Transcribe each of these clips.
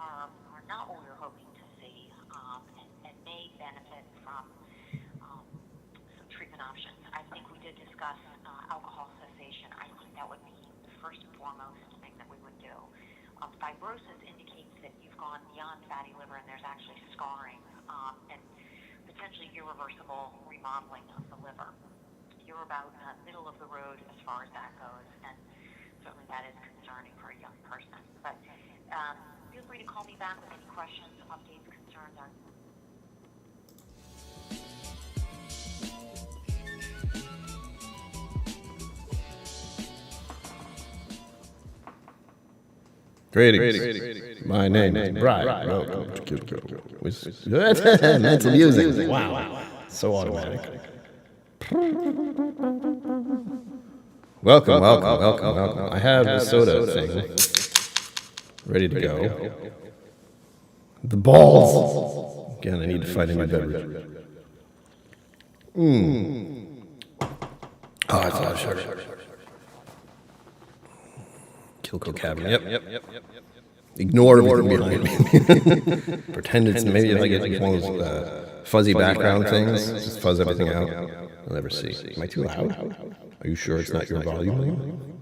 are not what we were hoping to see, and may benefit from some treatment options. I think we did discuss alcohol cessation. I think that would be the first and foremost thing that we would do. Fibrosis indicates that you've gone beyond fatty liver and there's actually scarring and potentially irreversible remodeling of the liver. You're about middle of the road as far as that goes, and certainly that is concerning for a young person. But feel free to call me back with any questions, updates, concerns on. Greetings. My name is Brian. Welcome to KillCo Whiskey Mental Musings. Wow. So automatic. Welcome. I have the soda thing ready to go. The balls. Again, I need to find a new beverage. Oh, it's a lot of sugar. KillCo cabinet. Yep. Ignore everything behind me. Pretend it's maybe like it's one of those fuzzy background things. Just fuzz everything out. You'll never see. Am I too loud? Are you sure it's not your volume?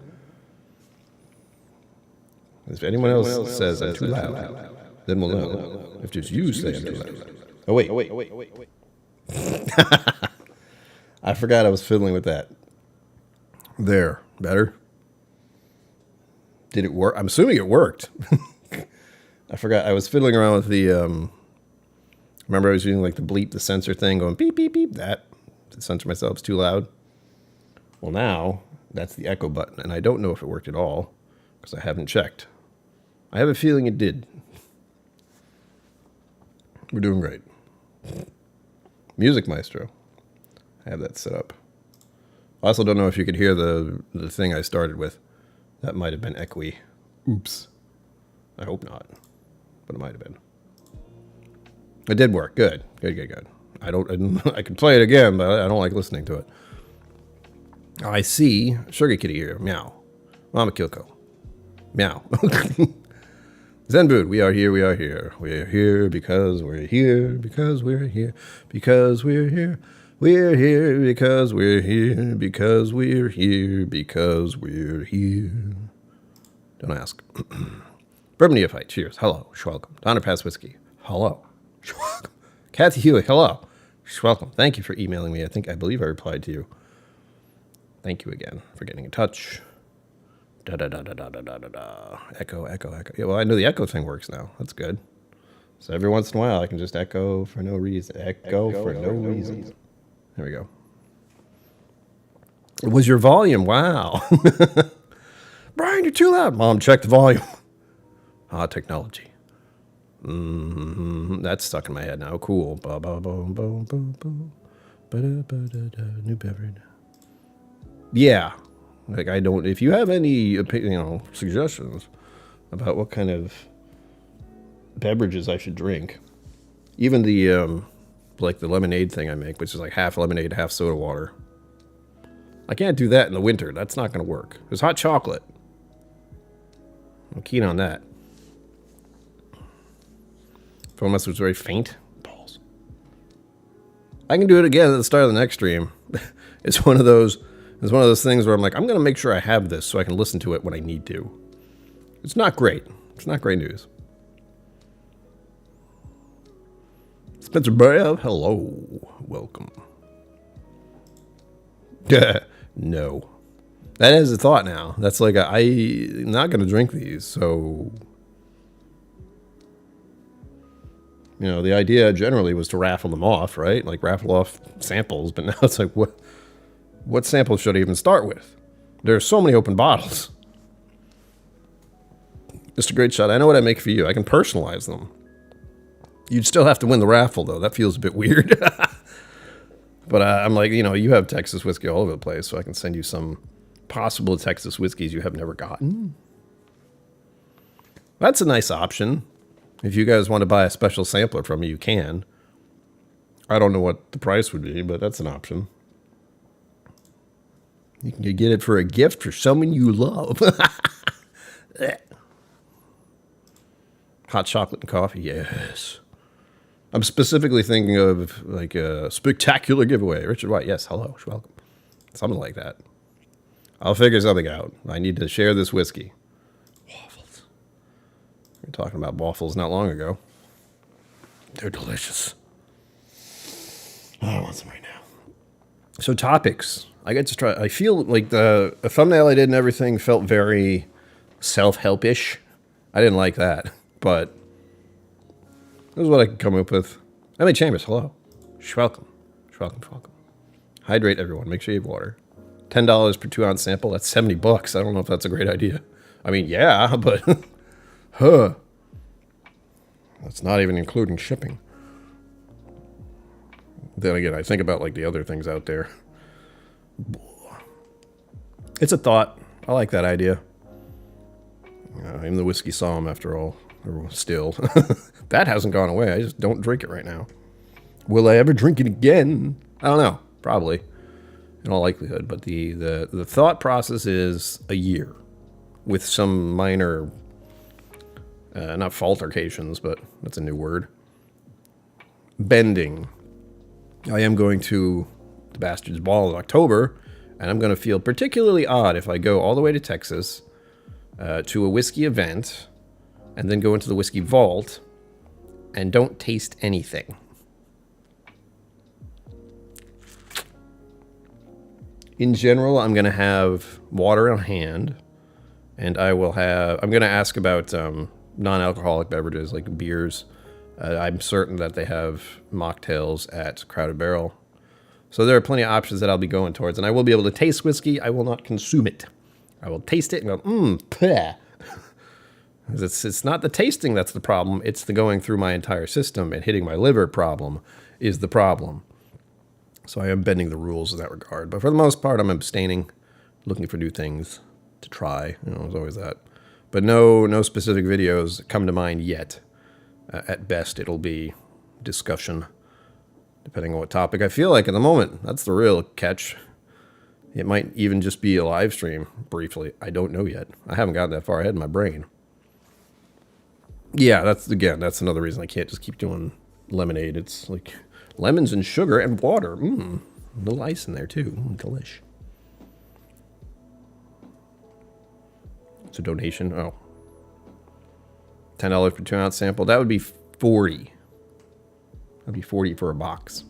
If anyone else says I'm too loud, then we'll know. If just you say I'm too loud. Oh, wait. I forgot I was fiddling with that. There. Better? Did it work? I'm assuming it worked. I forgot. I was fiddling around with the, remember I was using like the bleep, the sensor thing, going beep, beep, beep, that to censor myself. It's too loud. Well, now that's the echo button, and I don't know if it worked at all because I haven't checked. I have a feeling it did. We're doing great. Music Maestro. I have that set up. I also don't know if you could hear the thing I started with. That might have been echoey. Oops. I hope not, but it might have been. It did work. Good. I can play it again, but I don't like listening to it. I see Sugar Kitty here. Meow. Mama KillCo. Meow. Zenbood, we are here. We're here because we're here. Because we're here. Because we're here. We're here because we're here. Because we're here. Because we're here. Don't ask. Bourbon Neophyte, cheers. Hello. Welcome. Donner Pass Whiskey. Hello. Welcome. Kathy Healy, hello. Welcome. Thank you for emailing me. I believe I replied to you. Thank you again for getting in touch. Echo. Yeah, well, I know the echo thing works now. That's good. So every once in a while, I can just echo for no reason. Echo for no reason. There we go. It was your volume. Wow. Brian, you're too loud. Mom, check the volume. Technology. That's stuck in my head now. Cool. New beverage. Yeah. Like, I don't, if you have any, suggestions about what kind of beverages I should drink, even the, like the lemonade thing I make, which is like half lemonade, half soda water. I can't do that in the winter. That's not going to work. There's hot chocolate. I'm keen on that. Unless it's very faint. Balls. I can do it again at the start of the next stream. It's one of those things where I'm like, I'm going to make sure I have this so I can listen to it when I need to. It's not great. It's not great news. Spencer Bev, hello. Welcome. No. That is a thought now. That's like, I'm not going to drink these, so... the idea generally was to raffle them off, right? Like, raffle off samples, but now it's like, what samples should I even start with? There are so many open bottles. Just a great shot. I know what I make for you. I can personalize them. You'd still have to win the raffle, though. That feels a bit weird. But I'm like, you have Texas whiskey all over the place, so I can send you some possible Texas whiskeys you have never gotten. That's a nice option. If you guys want to buy a special sampler from me, you can. I don't know what the price would be, but that's an option. You can get it for a gift for someone you love. Hot chocolate and coffee, yes. I'm specifically thinking of like a spectacular giveaway. Richard White, yes, hello, you're welcome. Something like that. I'll figure something out. I need to share this whiskey. Waffles. We were talking about waffles not long ago. They're delicious. I want some right now. So topics. I get to try. I feel like the thumbnail I did and everything felt very self-help-ish. I didn't like that, but this is what I can come up with. Emily Chambers, hello. Welcome. Welcome. Hydrate, everyone. Make sure you have water. $10 per 2-ounce sample. That's $70. I don't know if that's a great idea. I mean, yeah, but that's not even including shipping. Then again, I think about like the other things out there. It's a thought. I like that idea. Even the whiskey somm, after all. Still. That hasn't gone away. I just don't drink it right now. Will I ever drink it again? I don't know. Probably. In all likelihood. But the thought process is a year. With some minor, not faltercations, but that's a new word. Bending. I am going to the Bastard's Ball in October, and I'm going to feel particularly odd if I go all the way to Texas to a whiskey event and then go into the whiskey vault and don't taste anything. In general, I'm going to have water on hand, and I'm going to ask about non-alcoholic beverages like beers. I'm certain that they have mocktails at Crowded Barrel. So there are plenty of options that I'll be going towards, and I will be able to taste whiskey. I will not consume it. I will taste it and go, bleh. It's not the tasting that's the problem. It's the going through my entire system and hitting my liver problem is the problem. So I am bending the rules in that regard. But for the most part, I'm abstaining, looking for new things to try. There's always that. But no specific videos come to mind yet. At best, it'll be discussion, depending on what topic I feel like at the moment. That's the real catch. It might even just be a live stream, briefly. I don't know yet. I haven't gotten that far ahead in my brain. Yeah, that's another reason I can't just keep doing lemonade. It's like lemons and sugar and water. A little ice in there, too. Delish. It's a donation. Oh. $10 per 2-ounce sample. That would be $40. That'd be $40 for a box.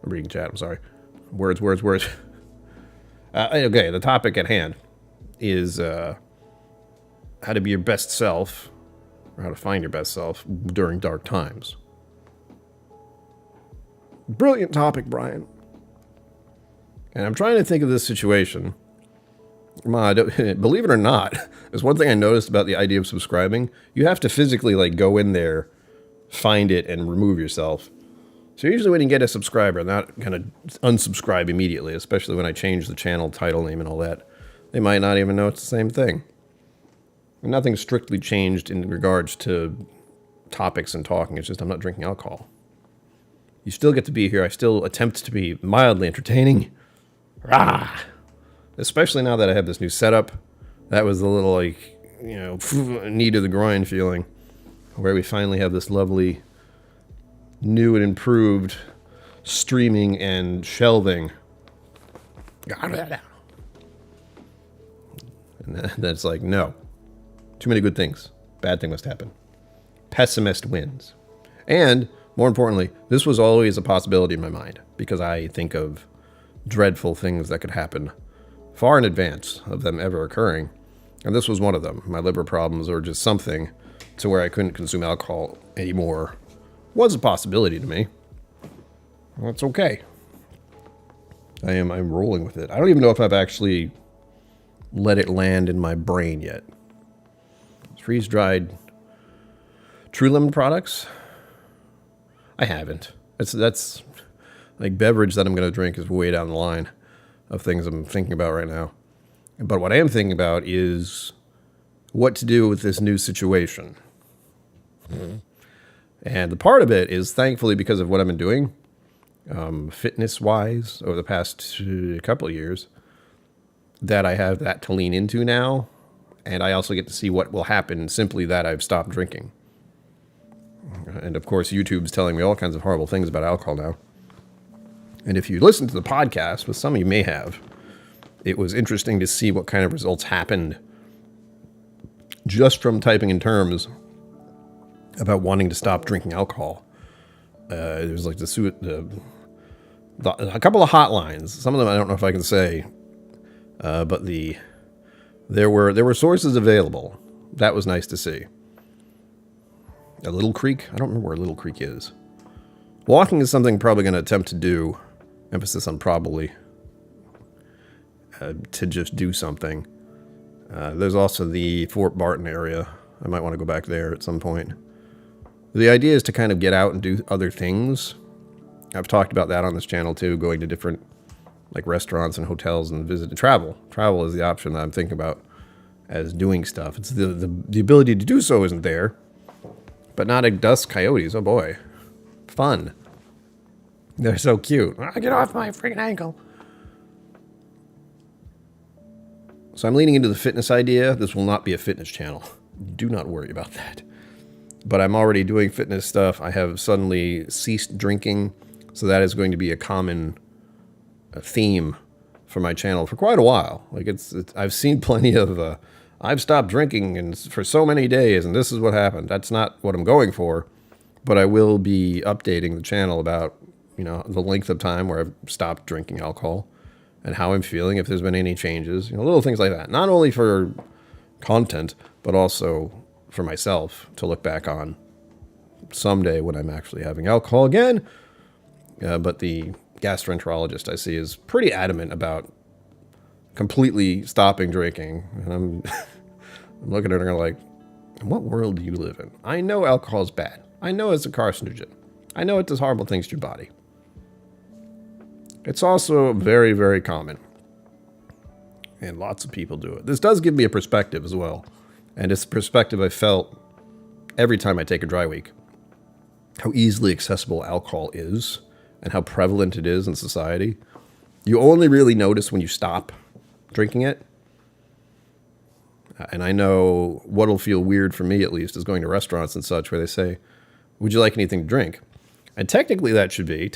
I'm reading chat. I'm sorry. Words. Okay, the topic at hand is how to be your best self, or how to find your best self during dark times. Brilliant topic, Brian. And I'm trying to think of this situation. Believe it or not, there's one thing I noticed about the idea of subscribing. You have to physically go in there, find it, and remove yourself. So usually when you get a subscriber, not going to unsubscribe immediately, especially when I change the channel title name and all that. They might not even know it's the same thing. And nothing strictly changed in regards to topics and talking. It's just I'm not drinking alcohol. You still get to be here. I still attempt to be mildly entertaining. Rah! Especially now that I have this new setup. That was a little knee to the groin feeling. Where we finally have this lovely new and improved streaming and shelving. And that's like, no. Too many good things. Bad thing must happen. Pessimist wins. And, more importantly, this was always a possibility in my mind, because I think of dreadful things that could happen far in advance of them ever occurring. And this was one of them. My liver problems, or just something to where I couldn't consume alcohol anymore, was a possibility to me. That's okay. I'm rolling with it. I don't even know if I've actually let it land in my brain yet. Freeze-dried True Lemon products? I haven't. That's like beverage that I'm going to drink is way down the line of things I'm thinking about right now. But what I am thinking about is what to do with this new situation. And the part of it is, thankfully, because of what I've been doing, fitness-wise over the past couple of years, that I have that to lean into now. And I also get to see what will happen simply that I've stopped drinking. And of course, YouTube's telling me all kinds of horrible things about alcohol now. And if you listen to the podcast, which some of you may have, it was interesting to see what kind of results happened just from typing in terms about wanting to stop drinking alcohol. There's like a couple of hotlines. Some of them I don't know if I can say, but there were sources available. That was nice to see. A Little Creek? I don't remember where Little Creek is. Walking is something I'm probably going to attempt to do. Emphasis on probably. To just do something. There's also the Fort Barton area. I might want to go back there at some point. The idea is to kind of get out and do other things. I've talked about that on this channel too, going to different like restaurants and hotels and visit travel. Travel is the option that I'm thinking about as doing stuff. It's the ability to do so isn't there. But not at dusk coyotes. Oh boy. Fun. They're so cute. Get off my freaking ankle. So I'm leaning into the fitness idea. This will not be a fitness channel. Do not worry about that. But I'm already doing fitness stuff. I have suddenly ceased drinking. So that is going to be a common theme for my channel for quite a while. Like I've seen plenty of, I've stopped drinking and for so many days and this is what happened. That's not what I'm going for. But I will be updating the channel about, the length of time where I've stopped drinking alcohol. And how I'm feeling, if there's been any changes, little things like that. Not only for content, but also for myself to look back on someday when I'm actually having alcohol again. But the gastroenterologist I see is pretty adamant about completely stopping drinking. And I'm looking at her like, in what world do you live in? I know alcohol is bad. I know it's a carcinogen. I know it does horrible things to your body. It's also very, very common. And lots of people do it. This does give me a perspective as well. And it's a perspective I felt every time I take a dry week. How easily accessible alcohol is and how prevalent it is in society. You only really notice when you stop drinking it. And I know what'll feel weird for me, at least, is going to restaurants and such where they say, would you like anything to drink? And technically that should be,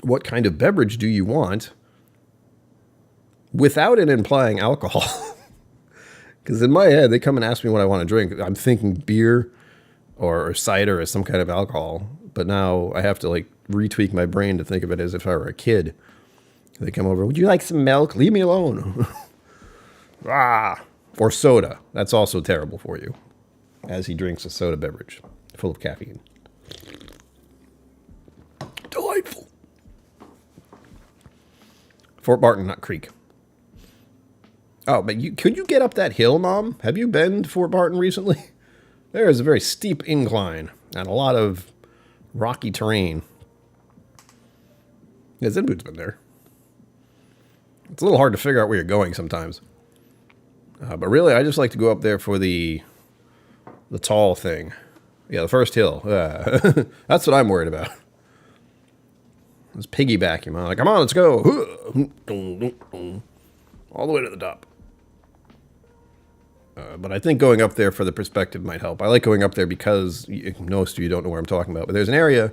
what kind of beverage do you want without it implying alcohol? Because in my head, they come and ask me what I want to drink. I'm thinking beer or cider or some kind of alcohol. But now I have to retweak my brain to think of it as if I were a kid. They come over, would you like some milk? Leave me alone. Or soda. That's also terrible for you. As he drinks a soda beverage full of caffeine. Delightful. Fort Barton, not Creek. Oh, but could you get up that hill, Mom? Have you been to Fort Barton recently? There is a very steep incline and a lot of rocky terrain. Yeah, Zenboot's been there. It's a little hard to figure out where you're going sometimes. But really, I just like to go up there for the tall thing. Yeah, the first hill. That's what I'm worried about. Let's piggyback him. I'm like, come on, let's go. All the way to the top. But I think going up there for the perspective might help. I like going up there because most of you don't know where I'm talking about. But there's an area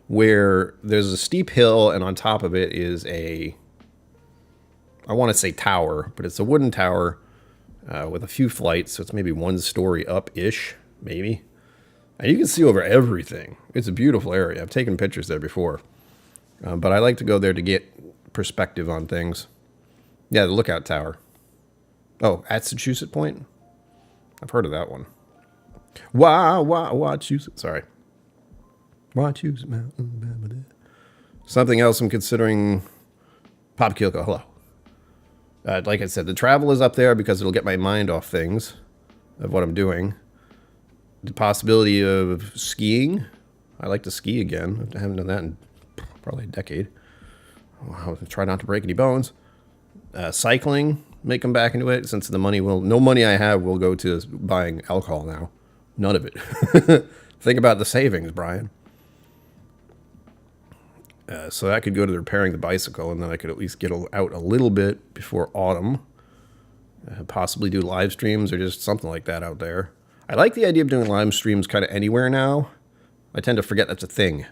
where there's a steep hill, and on top of it is I want to say tower, but it's a wooden tower with a few flights. So it's maybe 1 story up-ish, maybe. And you can see over everything. It's a beautiful area. I've taken pictures there before. But I like to go there to get perspective on things. Yeah, the lookout tower. Oh, at Wachusett Point? I've heard of that one. Wachusett. Sorry. Wachusett Mountain. Something else I'm considering. Pop KillCo, hello. Like I said, the travel is up there because it'll get my mind off things, of what I'm doing. The possibility of skiing. I like to ski again. I haven't done that in probably a decade. I'll try not to break any bones. Cycling may come back into it since no money I have will go to buying alcohol now. None of it. Think about the savings, Brian. So I could go to repairing the bicycle, and then I could at least get out a little bit before autumn. Possibly do live streams or just something like that out there. I like the idea of doing live streams kind of anywhere now. I tend to forget that's a thing.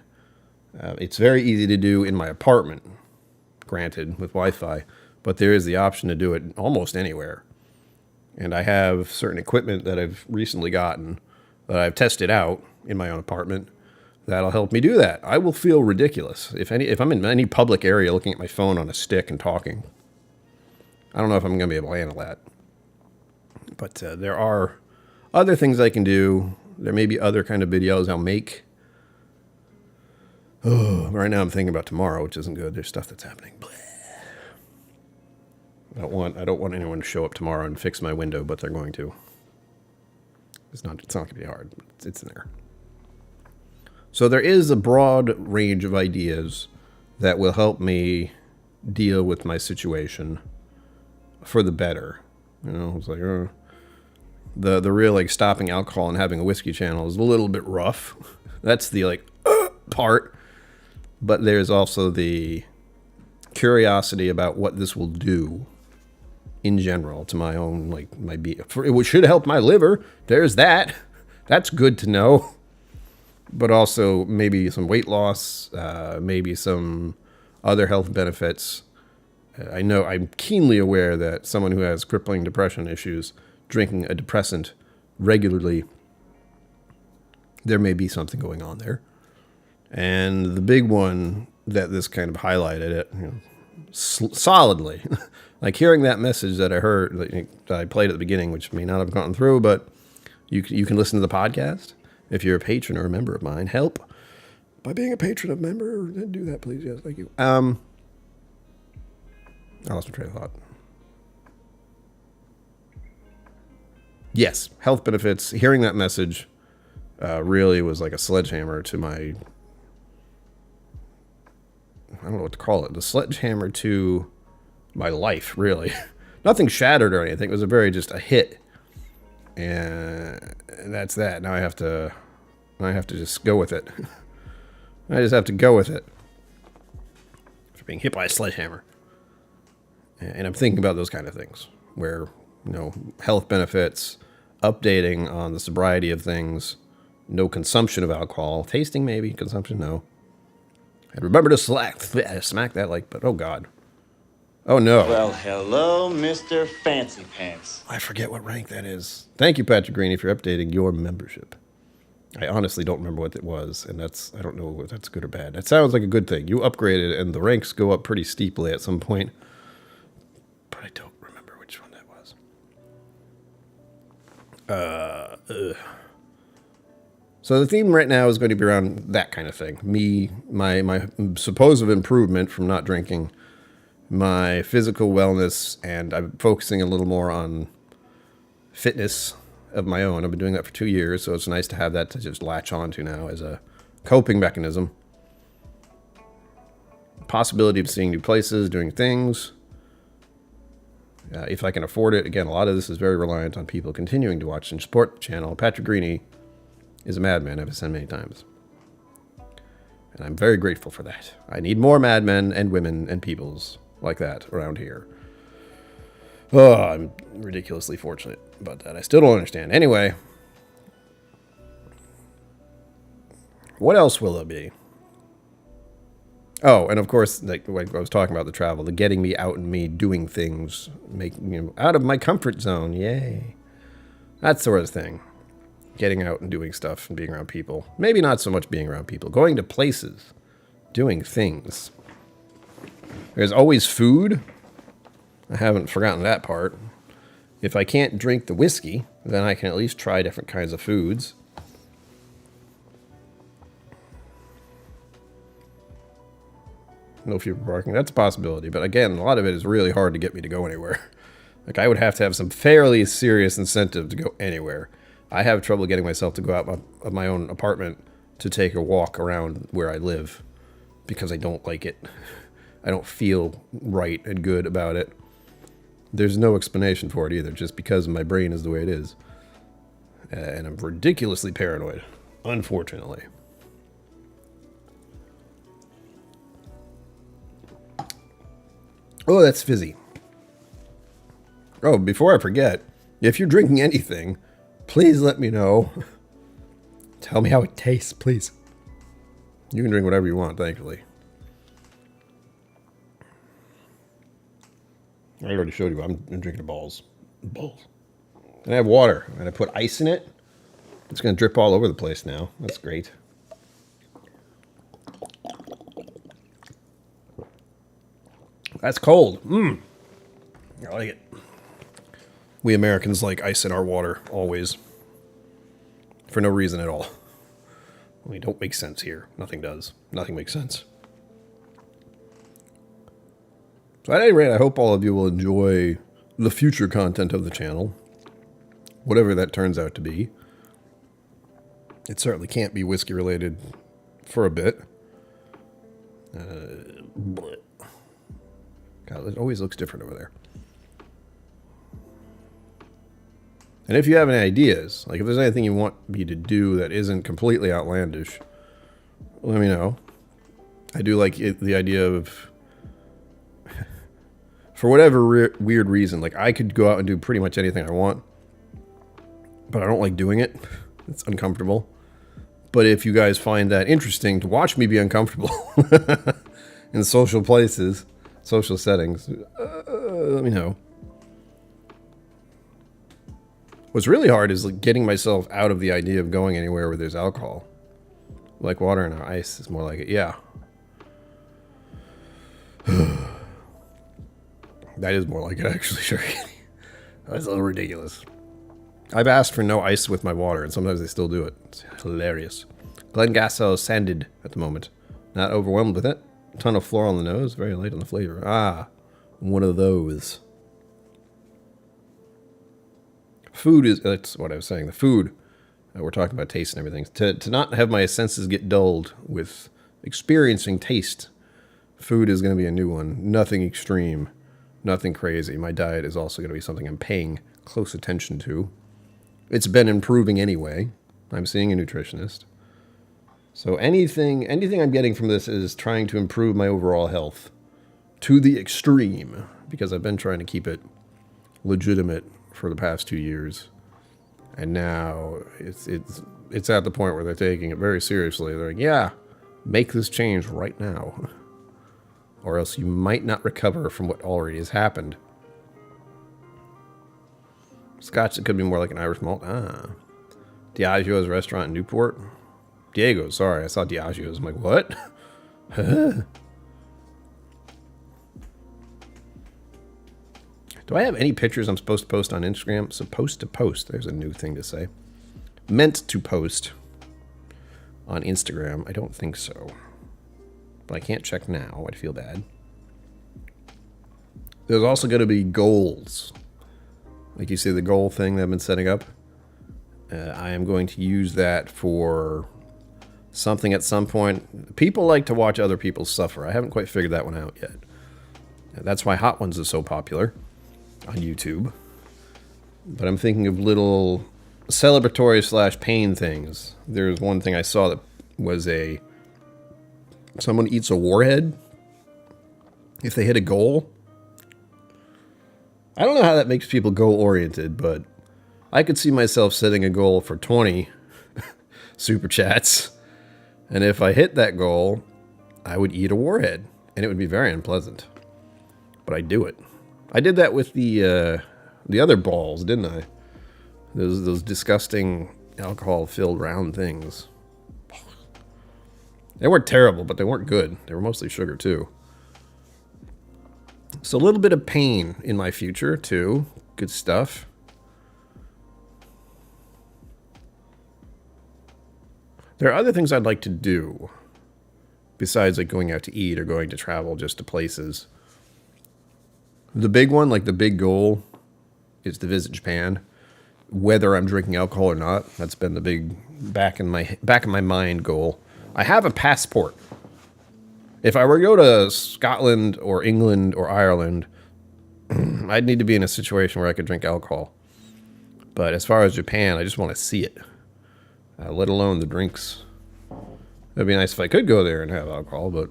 It's very easy to do in my apartment, granted, with Wi-Fi, but there is the option to do it almost anywhere. And I have certain equipment that I've recently gotten that I've tested out in my own apartment that'll help me do that. I will feel ridiculous if I'm in any public area looking at my phone on a stick and talking. I don't know if I'm going to be able to handle that. But there are other things I can do. There may be other kind of videos I'll make. Oh, right now I'm thinking about tomorrow, which isn't good. There's stuff that's happening. I don't want anyone to show up tomorrow and fix my window, but they're going to. It's not going to be hard. It's in there. So there is a broad range of ideas that will help me deal with my situation for the better. You know, it's like the real like stopping alcohol and having a whiskey channel is a little bit rough. That's the part. But there's also the curiosity about what this will do in general to my own, it should help my liver. There's that. That's good to know. But also maybe some weight loss, maybe some other health benefits. I know I'm keenly aware that someone who has crippling depression issues, drinking a depressant regularly, there may be something going on there. And the big one that this kind of highlighted it, solidly, like hearing that message that I heard, that I played at the beginning, which may not have gotten through, but you can listen to the podcast. If you're a patron or a member of mine, help by being a patron of member. Do that, please. Yes, thank you. I lost my train of thought. Yes, health benefits. Hearing that message really was like a sledgehammer to my... I don't know what to call it. The sledgehammer to my life, really. Nothing shattered or anything. It was just a hit. And that's that. Now I have to just go with it. I just have to go with it. For being hit by a sledgehammer. And I'm thinking about those kind of things where, health benefits, updating on the sobriety of things, no consumption of alcohol, tasting maybe, consumption no. And remember to smack that like, but oh God. Oh no. Well, hello, Mr. Fancy Pants. I forget what rank that is. Thank you, Patrick Greeny, for updating your membership. I honestly don't remember what it was, and I don't know if that's good or bad. That sounds like a good thing. You upgraded, and the ranks go up pretty steeply at some point. But I don't remember which one that was. So the theme right now is going to be around that kind of thing. My supposed improvement from not drinking, my physical wellness, and I'm focusing a little more on fitness of my own. I've been doing that for 2 years, so it's nice to have that to just latch onto now as a coping mechanism. Possibility of seeing new places, doing things. If I can afford it. Again, a lot of this is very reliant on people continuing to watch and support the channel. Patrick Greeny is a madman, I've said many times. And I'm very grateful for that. I need more madmen and women and peoples like that around here. Oh, I'm ridiculously fortunate about that. I still don't understand. Anyway, what else will it be? Oh, and of course, like I was talking about the travel, the getting me out and me doing things, making out of my comfort zone. Yay. That sort of thing. Getting out and doing stuff and being around people. Maybe not so much being around people. Going to places. Doing things. There's always food. I haven't forgotten that part. If I can't drink the whiskey, then I can at least try different kinds of foods. No fewer parking. That's a possibility. But again, a lot of it is really hard to get me to go anywhere. Like, I would have to have some fairly serious incentive to go anywhere. I have trouble getting myself to go out of my own apartment to take a walk around where I live because I don't like it. I don't feel right and good about it. There's no explanation for it either, just because my brain is the way it is. And I'm ridiculously paranoid, unfortunately. Oh, that's fizzy. Oh, before I forget, if you're drinking anything, please let me know. Tell me how it tastes, please. You can drink whatever you want, thankfully. I already showed you. I'm drinking balls. Balls. And I have water, and I put ice in it. It's going to drip all over the place now. That's great. That's cold. Mmm. I like it. We Americans like ice in our water, always. For no reason at all. We don't make sense here. Nothing does. Nothing makes sense. So at any rate, I hope all of you will enjoy the future content of the channel. Whatever that turns out to be. It certainly can't be whiskey related for a bit. God, it always looks different over there. And if you have any ideas, like if there's anything you want me to do that isn't completely outlandish, let me know. I do like the idea of, for whatever weird reason, like I could go out and do pretty much anything I want, but I don't like doing it. It's uncomfortable. But if you guys find that interesting to watch me be uncomfortable in social places, social settings, let me know. What's really hard is like getting myself out of the idea of going anywhere where there's alcohol. Like water and ice is more like it. Yeah. That is more like it, actually. Sure. That's a little ridiculous. I've asked for no ice with my water, and sometimes they still do it. It's hilarious. Glengasell sanded at the moment. Not overwhelmed with it. A ton of floral on the nose. Very light on the flavor. Ah, one of those. Food is, that's what I was saying. The food, we're talking about taste and everything. To not have my senses get dulled with experiencing taste, food is going to be a new one. Nothing extreme. Nothing crazy. My diet is also going to be something I'm paying close attention to. It's been improving anyway. I'm seeing a nutritionist. So anything I'm getting from this is trying to improve my overall health to the extreme, because I've been trying to keep it legitimate for the past 2 years. And now it's at the point where they're taking it very seriously. They're like, yeah, make this change right now, or else you might not recover from what already has happened. Scotch, it could be more like an Irish malt. Ah. Diageo's restaurant in Newport. Diego's, sorry. I saw Diageo's. I'm like, what? Huh? Do I have any pictures I'm supposed to post on Instagram? Supposed to post. There's a new thing to say. Meant to post on Instagram. I don't think so. But I can't check now. I'd feel bad. There's also going to be goals. Like you see the goal thing that I've been setting up. I am going to use that for something at some point. People like to watch other people suffer. I haven't quite figured that one out yet. That's why Hot Ones is so popular on YouTube. But I'm thinking of little celebratory / pain things. There's one thing I saw that was someone eats a warhead if they hit a goal. I don't know how that makes people goal-oriented, but I could see myself setting a goal for 20 super chats, and if I hit that goal, I would eat a warhead, and it would be very unpleasant. But I do it. I did that with the other balls, didn't I? Those disgusting alcohol-filled round things. They weren't terrible, but they weren't good. They were mostly sugar, too. So a little bit of pain in my future, too. Good stuff. There are other things I'd like to do besides like going out to eat or going to travel just to places. The big one, like the big goal, is to visit Japan. Whether I'm drinking alcohol or not, that's been the big back in my mind goal. I have a passport. If I were to go to Scotland or England or Ireland, I'd need to be in a situation where I could drink alcohol. But as far as Japan, I just want to see it, let alone the drinks. It'd be nice if I could go there and have alcohol, but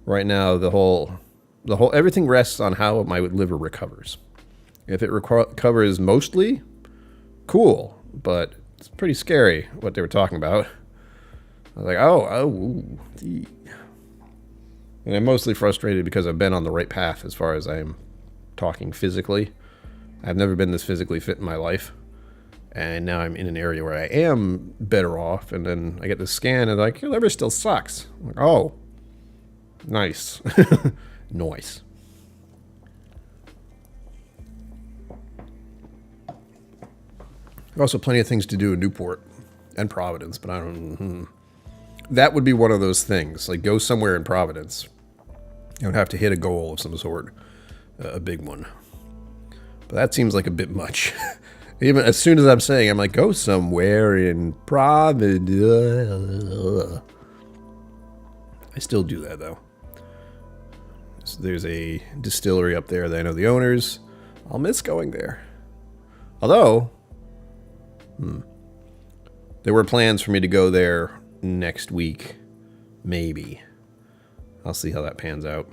right now the whole everything rests on how my liver recovers. If it recovers mostly, cool, but it's pretty scary what they were talking about. I was like, ooh. And I'm mostly frustrated because I've been on the right path as far as I'm talking physically. I've never been this physically fit in my life. And now I'm in an area where I am better off. And then I get this scan and they're like, your liver still sucks. I'm like, oh, nice. Nice. Also plenty of things to do in Newport and Providence, but I don't... That would be one of those things. Like, go somewhere in Providence. You would have to hit a goal of some sort. A big one. But that seems like a bit much. Even as soon as I'm saying, I'm like, go somewhere in Providence. I still do that, though. So there's a distillery up there that I know the owners. I'll miss going there. Although, there were plans for me to go there next week. Maybe. I'll see how that pans out.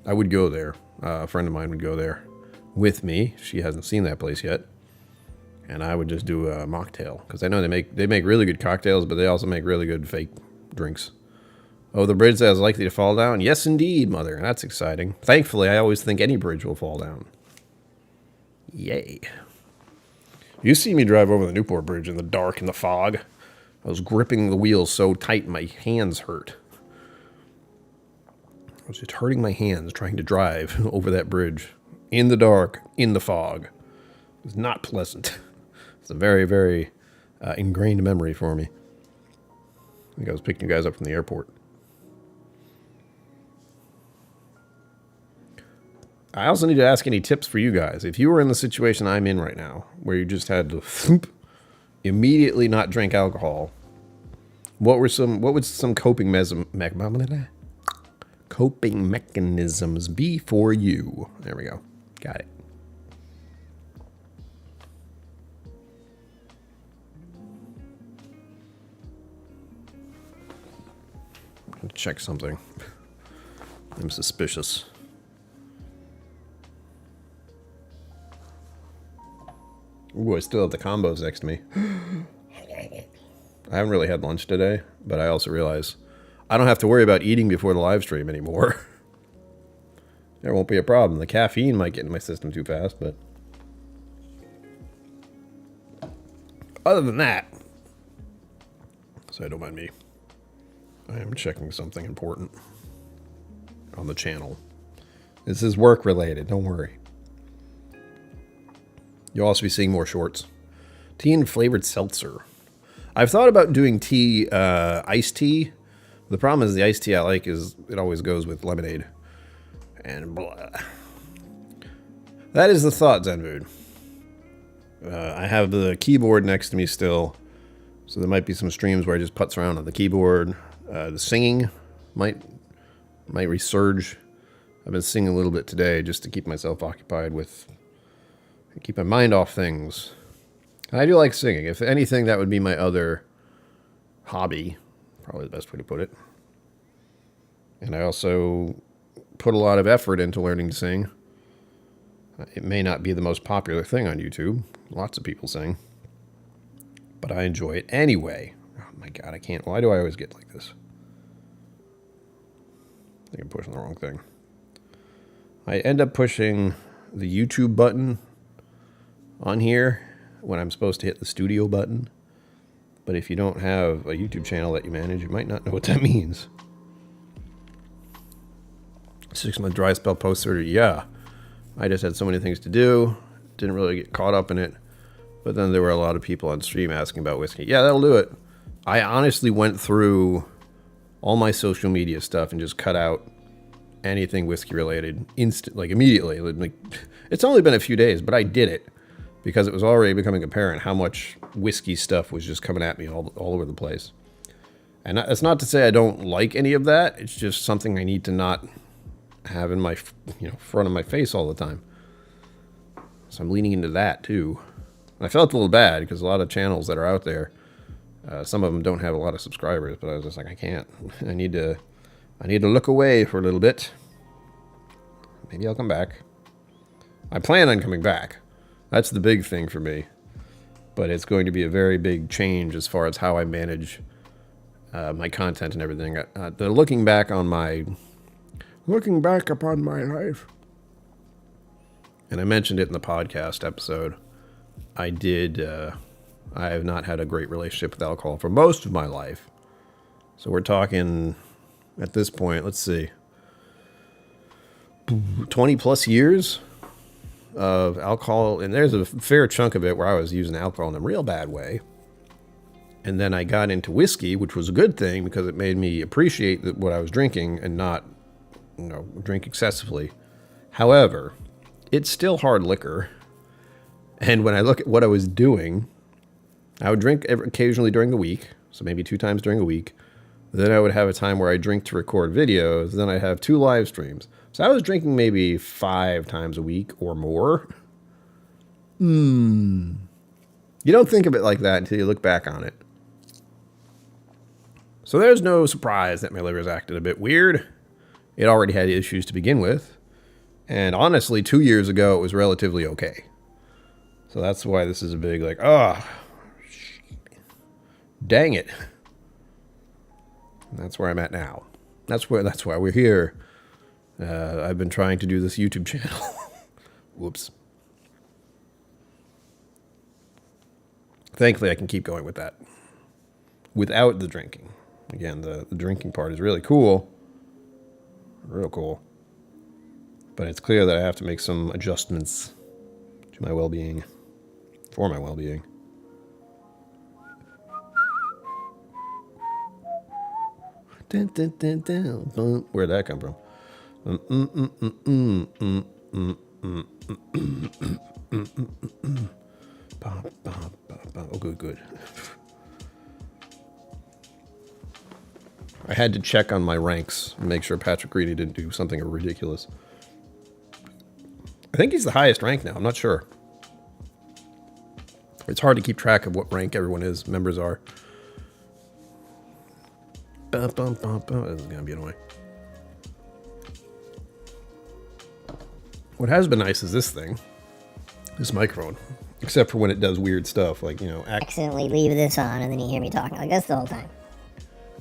I would go there. A friend of mine would go there with me. She hasn't seen that place yet. And I would just do a mocktail. Because I know they make really good cocktails, but they also make really good fake drinks. Oh, the bridge that is likely to fall down? Yes, indeed, Mother. That's exciting. Thankfully, I always think any bridge will fall down. Yay. You see me drive over the Newport Bridge in the dark and the fog. I was gripping the wheels so tight my hands hurt. I was just hurting my hands trying to drive over that bridge. In the dark, in the fog. It was not pleasant. It's a very, very ingrained memory for me. I think I was picking you guys up from the airport. I also need to ask any tips for you guys. If you were in the situation I'm in right now, where you just had to immediately not drink alcohol, what would some coping mechanisms be for you? There we go. Got it. Let's check something. I'm suspicious. Ooh, I still have the combos next to me. I haven't really had lunch today, but I also realize I don't have to worry about eating before the live stream anymore. There won't be a problem. The caffeine might get in my system too fast, but other than that, so don't mind me. I am checking something important on the channel. This is work related, don't worry. You'll also be seeing more shorts. Tea and flavored seltzer. I've thought about doing tea, iced tea. The problem is the iced tea I like is it always goes with lemonade. And blah. That is the thought, Zenvood. I have the keyboard next to me still. So there might be some streams where I just putz around on the keyboard. The singing might resurge. I've been singing a little bit today just to keep myself occupied with... keep my mind off things. And I do like singing. If anything, that would be my other hobby. Probably the best way to put it. And I also put a lot of effort into learning to sing. It may not be the most popular thing on YouTube. Lots of people sing. But I enjoy it anyway. Oh my god, I can't. Why do I always get like this? I think I'm pushing the wrong thing. I end up pushing the YouTube button on here when I'm supposed to hit the studio button. But if you don't have a YouTube channel that you manage, you might not know what that means. 6-month dry spell post surgery. Yeah, I just had so many things to do. Didn't really get caught up in it. But then there were a lot of people on stream asking about whiskey. Yeah, that'll do it. I honestly went through all my social media stuff and just cut out anything whiskey related immediately. Like, it's only been a few days, but I did it because it was already becoming apparent how much whiskey stuff was just coming at me all over the place. And that's not to say I don't like any of that. It's just something I need to not have in my front of my face all the time. So I'm leaning into that too. And I felt a little bad because a lot of channels that are out there, some of them don't have a lot of subscribers, but I was just like, I can't. I need to look away for a little bit. Maybe I'll come back. I plan on coming back. That's the big thing for me. But it's going to be a very big change as far as how I manage my content and everything. Looking back upon my life, and I mentioned it in the podcast episode, I have not had a great relationship with alcohol for most of my life. So we're talking, at this point, let's see, 20 plus years of alcohol, and there's a fair chunk of it where I was using alcohol in a real bad way. And then I got into whiskey, which was a good thing because it made me appreciate what I was drinking and not, drink excessively. However, it's still hard liquor. And when I look at what I was doing, I would drink occasionally during the week, so maybe 2 times during the week. Then I would have a time where I drink to record videos. Then I have 2 live streams. So I was drinking maybe 5 times a week or more. You don't think of it like that until you look back on it. So there's no surprise that my liver's acted a bit weird. It already had issues to begin with. And honestly, 2 years ago, it was relatively okay. So that's why this is a big, dang it. And that's where I'm at now. That's why we're here. I've been trying to do this YouTube channel. Whoops. Thankfully, I can keep going with that. Without the drinking. Again, the drinking part is really cool. Real cool. But it's clear that I have to make some adjustments to my well-being. For my well-being. Dun, dun, dun, dun, dun. Where'd that come from? Oh, good. I had to check on my ranks and make sure Patrick Reedy didn't do something ridiculous. I think he's the highest rank now. I'm not sure. It's hard to keep track of what rank everyone is, members are. This is going to be annoying. What has been nice is this thing. This microphone. Except for when it does weird stuff, like, accidentally leave this on and then you hear me talking like this the whole time.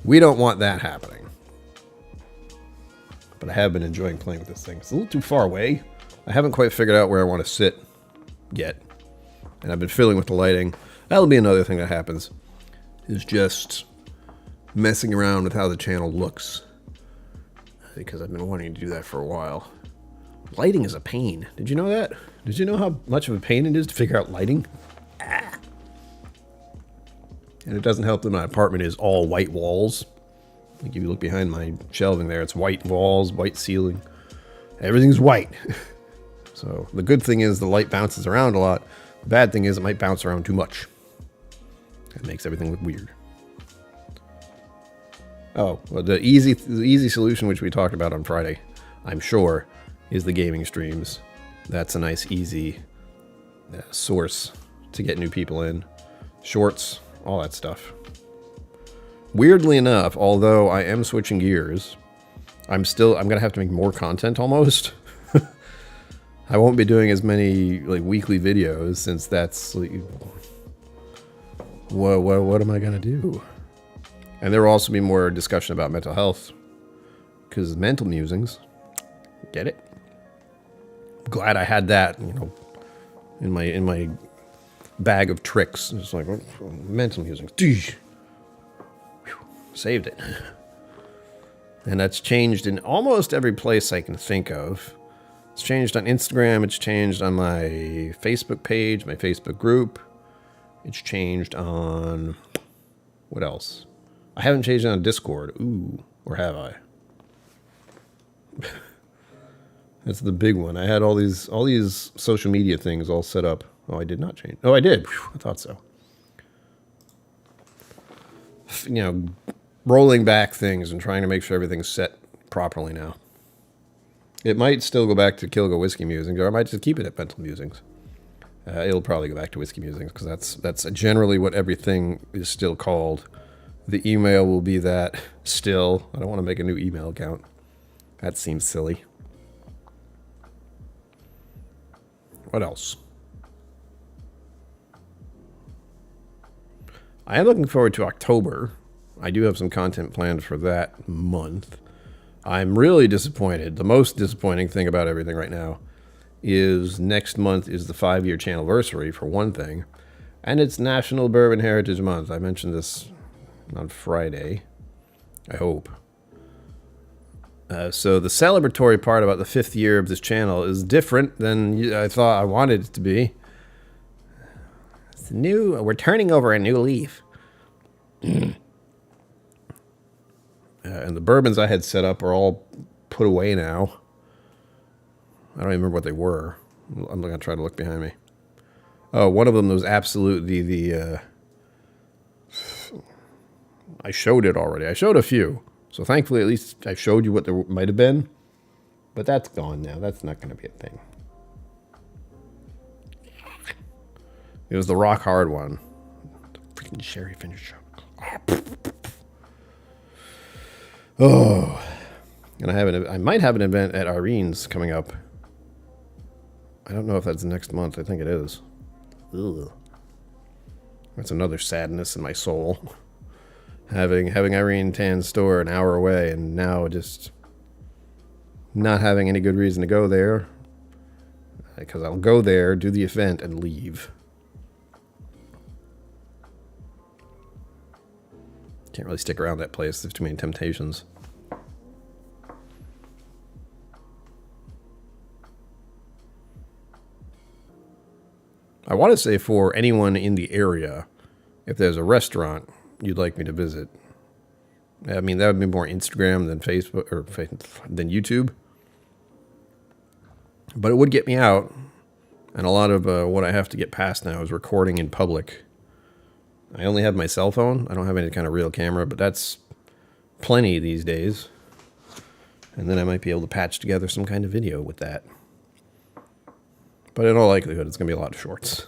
We don't want that happening. But I have been enjoying playing with this thing. It's a little too far away. I haven't quite figured out where I want to sit yet. And I've been fiddling with the lighting. That'll be another thing that happens. Is just messing around with how the channel looks. Because I've been wanting to do that for a while. Lighting is a pain. Did you know that? Did you know how much of a pain it is to figure out lighting? And it doesn't help that my apartment is all white walls. Like if you look behind my shelving there, it's white walls, white ceiling. Everything's white. So the good thing is the light bounces around a lot. The bad thing is it might bounce around too much. It makes everything look weird. Oh, well, the easy solution, which we talked about on Friday, I'm sure, is the gaming streams. That's a nice, easy source to get new people in. Shorts, all that stuff. Weirdly enough, although I am switching gears, I'm going to have to make more content almost. I won't be doing as many weekly videos since that's what am I going to do? And there will also be more discussion about mental health because mental musings, get it? Glad I had that, in my bag of tricks. It's like mental musings. Saved it. And that's changed in almost every place I can think of. It's changed on Instagram. It's changed on my Facebook page, my Facebook group. It's changed on... what else? I haven't changed it on Discord. Ooh, or have I? That's the big one. I had all these social media things all set up. Oh, I did not change. Oh, I did. Whew, I thought so. Rolling back things and trying to make sure everything's set properly now. It might still go back to KillCo Whiskey Musings, or I might just keep it at Mental Musings. It'll probably go back to Whiskey Musings, because that's generally what everything is still called. The email will be that still. I don't want to make a new email account. That seems silly. What else? I am looking forward to October. I do have some content planned for that month. I'm really disappointed. The most disappointing thing about everything right now is next month is the 5-year channelversary, for one thing. And it's National Bourbon Heritage Month. I mentioned this on Friday, I hope. So the celebratory part about the 5th year of this channel is different than I thought I wanted it to be. It's new. We're turning over a new leaf. And the bourbons I had set up are all put away now. I don't even remember what they were. I'm going to try to look behind me. Oh, one of them was absolutely I showed it already. I showed a few. So thankfully, at least I showed you what there might have been. But that's gone now. That's not going to be a thing. It was the rock hard one. The freaking sherry finish. Oh. And I might have an event at Irene's coming up. I don't know if that's next month. I think it is. Ugh. That's another sadness in my soul. Having Irene Tan's store an hour away and now just not having any good reason to go there. Because I'll go there, do the event, and leave. Can't really stick around that place. There's too many temptations. I want to say for anyone in the area, if there's a restaurant you'd like me to visit. I mean, that would be more Instagram than Facebook or than YouTube. But it would get me out. And a lot of what I have to get past now is recording in public. I only have my cell phone. I don't have any kind of real camera, but that's plenty these days. And then I might be able to patch together some kind of video with that. But in all likelihood, it's going to be a lot of shorts.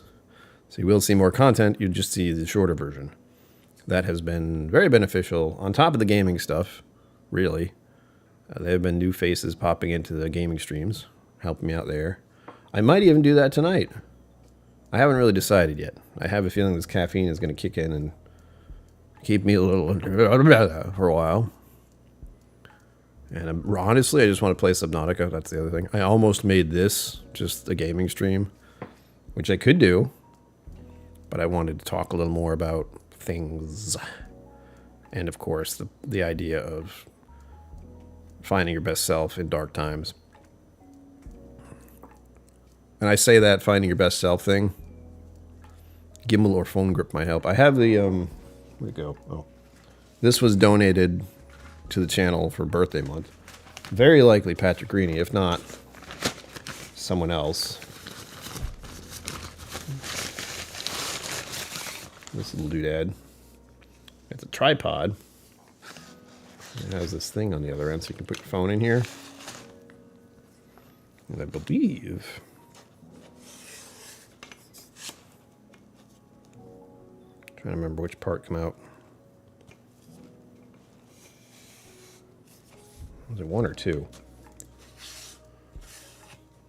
So you will see more content. You just see the shorter version. That has been very beneficial. On top of the gaming stuff, really. There have been new faces popping into the gaming streams, helping me out there. I might even do that tonight. I haven't really decided yet. I have a feeling this caffeine is going to kick in and keep me a little for a while. And honestly, I just want to play Subnautica. That's the other thing. I almost made this just a gaming stream, which I could do. But I wanted to talk a little more about things. And of course, the idea of finding your best self in dark times. And I say that finding your best self thing. Gimbal or phone grip might help. I have the, where'd it go? Oh. This was donated to the channel for birthday month. Very likely Patrick Greeny, if not someone else. This little doodad. It's a tripod. It has this thing on the other end so you can put your phone in here. And I believe... trying to remember which part came out. Was it 1 or 2?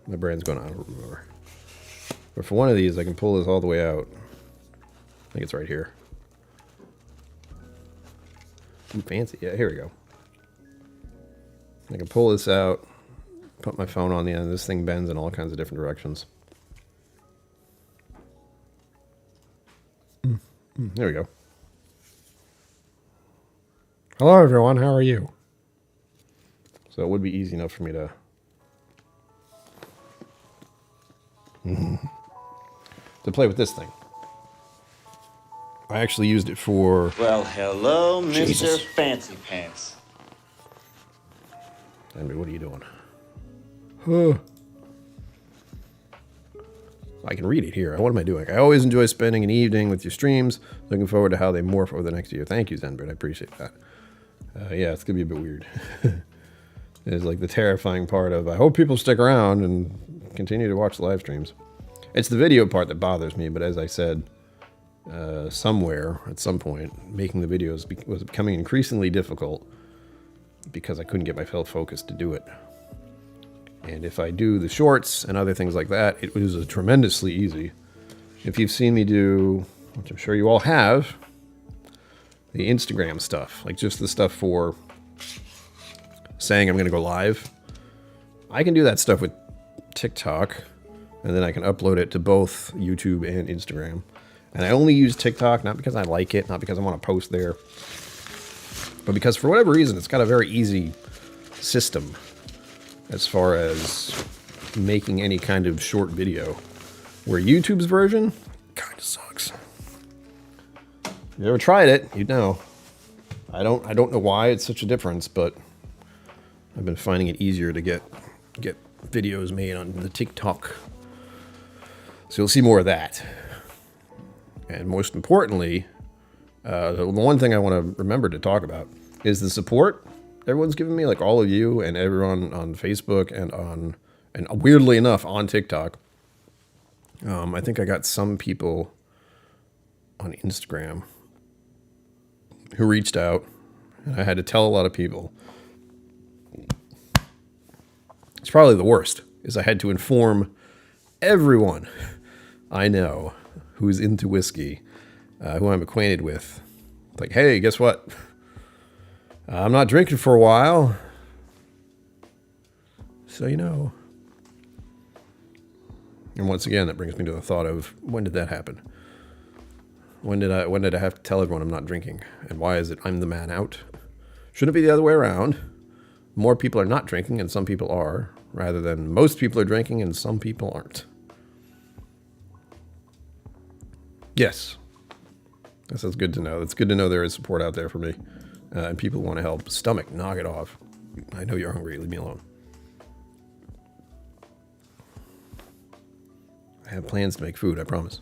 My brain's going, I don't remember. But for one of these, I can pull this all the way out. I think it's right here. Ooh, fancy. Yeah, here we go. I can pull this out, put my phone on the end. This thing bends in all kinds of different directions. There we go. Hello, everyone. How are you? So it would be easy enough for me to... to play with this thing. I actually used it for... Well, hello, Mr. Jesus. Fancy Pants. Henry, what are you doing? Huh. I can read it here. What am I doing? I always enjoy spending an evening with your streams. Looking forward to how they morph over the next year. Thank you, Zenbird. I appreciate that. Yeah, it's going to be a bit weird. It's like the terrifying part of, I hope people stick around and continue to watch the live streams. It's the video part that bothers me, but as I said, somewhere, at some point, making the videos was becoming increasingly difficult because I couldn't get myself focused to do it. And if I do the shorts and other things like that, it was tremendously easy. If you've seen me do, which I'm sure you all have, the Instagram stuff, like just the stuff for saying I'm going to go live, I can do that stuff with TikTok, and then I can upload it to both YouTube and Instagram. And I only use TikTok, not because I like it, not because I want to post there, but because for whatever reason, it's got a very easy system as far as making any kind of short video, where YouTube's version kind of sucks. If you ever tried it, you'd know. I don't know why it's such a difference, but I've been finding it easier to get videos made on the TikTok. So you'll see more of that. And most importantly, the one thing I want to remember to talk about is the support everyone's giving me, like all of you and everyone on Facebook and weirdly enough on TikTok. I think I got some people on Instagram who reached out, and I had to tell a lot of people. It's probably the worst, is I had to inform everyone I know who's into whiskey, who I'm acquainted with. Like, hey, guess what? I'm not drinking for a while. So you know. And once again, that brings me to the thought of, when did that happen? When did I have to tell everyone I'm not drinking? And why is it I'm the man out? Shouldn't it be the other way around? More people are not drinking and some people are, rather than most people are drinking and some people aren't. Yes. That's good to know. It's good to know there is support out there for me. And people want to help. Stomach, knock it off. I know you're hungry. Leave me alone. I have plans to make food, I promise.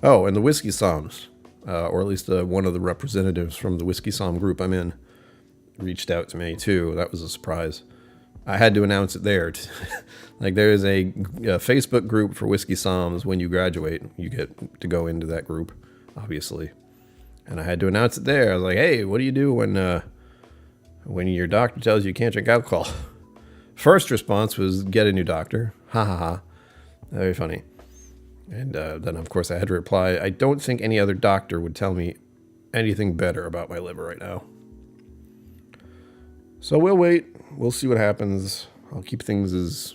Oh, and the Whiskey Psalms, or at least one of the representatives from the Whiskey Psalm group I'm in, reached out to me too. That was a surprise. I had to announce it there. Like, there is a Facebook group for Whiskey Psalms. When you graduate, you get to go into that group, obviously. And I had to announce it there. I was like, hey, what do you do when your doctor tells you can't drink alcohol? First response was, get a new doctor. Ha ha ha. Very funny. And then, of course, I had to reply, I don't think any other doctor would tell me anything better about my liver right now. So we'll wait. We'll see what happens. I'll keep things as